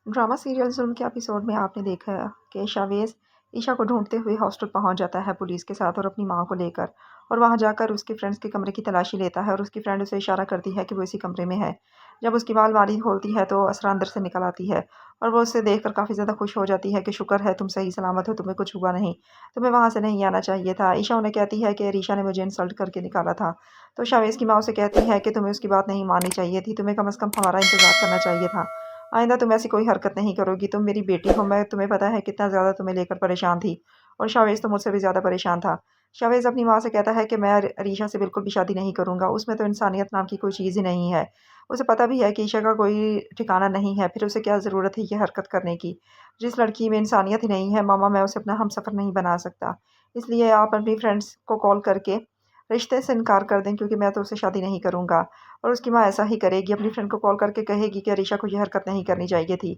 Drama serial ज़ुल्म के episode में आपने देखा कि शावेज़ ईशा को ढूँढते हुए हॉस्टल पहुँच जाता है पुलिस के साथ और अपनी माँ को लेकर। और वहाँ जाकर उसके फ्रेंड्स के कमरे की तलाशी लेता है और उसकी फ्रेंड उसे इशारा करती है कि वो इसी कमरे में है। जब उसकी अलमारी खोलती है तो असरा अंदर से निकल आती है और वो उसे देखकर काफ़ी ज़्यादा खुश हो जाती है कि शुक्र है तुम सही सलामत हो, तुम्हें कुछ हुआ नहीं। तुम्हें वहाँ से नहीं आना चाहिए था। ईशा उन्हें कहती है कि रीशा ने मुझे इंसल्ट करके निकाला था। तो शावेज़ की माँ उसे कहती है कि तुम्हें उसकी बात नहीं माननी चाहिए थी, तुम्हें कम से कम हमारा इंतज़ार करना चाहिए था। आइंदा तुम ऐसी कोई हरकत नहीं करोगी, तुम मेरी बेटी हो, मैं तुम्हें पता है कितना ज़्यादा तुम्हें लेकर परेशान थी और शावेज़ तो मुझसे भी ज़्यादा परेशान था। शावेज़ अपनी माँ से कहता है कि मैं रीशा से बिल्कुल भी शादी नहीं करूँगा, उसमें तो इंसानियत नाम की कोई चीज़ ही नहीं है। उसे पता भी है कि ईशा का कोई ठिकाना नहीं है, फिर उसे क्या ज़रूरत है ये हरकत करने की। जिस लड़की में इंसानियत ही नहीं है मामा, मैं उसे अपना हमसफ़र नहीं बना सकता। इसलिए आप अपनी फ्रेंड्स को कॉल करके रिश्ते से इनकार कर दें क्योंकि मैं तो उससे शादी नहीं करूँगा। और उसकी माँ ऐसा ही करेगी, अपनी फ्रेंड को कॉल करके कहेगी कि ईशा को ये हरकत नहीं करनी चाहिए थी।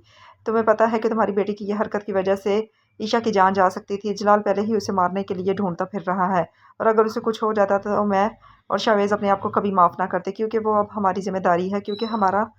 तुम्हें पता है कि तुम्हारी बेटी की ये हरकत की वजह से ईशा की जान जा सकती थी। जलाल पहले ही उसे मारने के लिए ढूँढता फिर रहा है और अगर उसे कुछ हो जाता तो मैं और शावेज़ अपने आप को कभी माफ़ ना करते क्योंकि वो अब हमारी ज़िम्मेदारी है, क्योंकि हमारा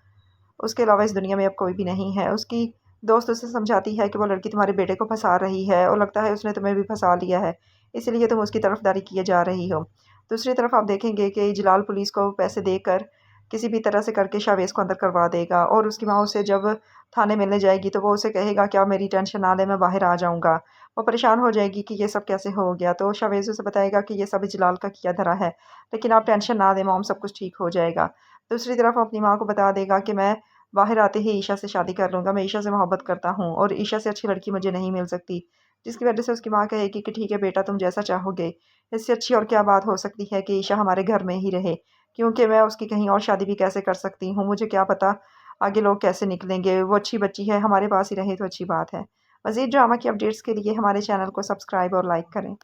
उसके अलावा इस दुनिया में अब कोई भी नहीं है। उसकी दोस्त उसे समझाती है कि वो लड़की तुम्हारे बेटे को फँसा रही है और लगता है उसने तुम्हें भी फँसा लिया है, इसीलिए तुम उसकी तरफ़दारी किए जा रही हो। दूसरी तरफ आप देखेंगे कि जलाल पुलिस को पैसे देकर किसी भी तरह से करके शावेज़ को अंदर करवा देगा और उसकी माँ उसे जब थाने मिलने जाएगी तो वो उसे कहेगा कि आप मेरी टेंशन ना लें, मैं बाहर आ जाऊँगा। वो परेशान हो जाएगी कि ये सब कैसे हो गया, तो शावेज़ उसे बताएगा कि ये सब जलाल का किया धरा है, लेकिन आप टेंशन ना लें मॉम, सब कुछ ठीक हो जाएगा। दूसरी तरफ वो अपनी माँ को बता देगा कि मैं बाहर आते ही ईशा से शादी कर लूँगा, मैं ईशा से मोहब्बत करता हूँ और ईशा से अच्छी लड़की मुझे नहीं मिल सकती। जिसकी वजह से उसकी माँ कहेगी कि ठीक है बेटा, तुम जैसा चाहोगे। इससे अच्छी और क्या बात हो सकती है कि ईशा हमारे घर में ही रहे, क्योंकि मैं उसकी कहीं और शादी भी कैसे कर सकती हूँ, मुझे क्या पता आगे लोग कैसे निकलेंगे। वो अच्छी बच्ची है, हमारे पास ही रहे तो अच्छी बात है। मज़ीद ड्रामा की अपडेट्स के लिए हमारे चैनल को सब्सक्राइब और लाइक करें।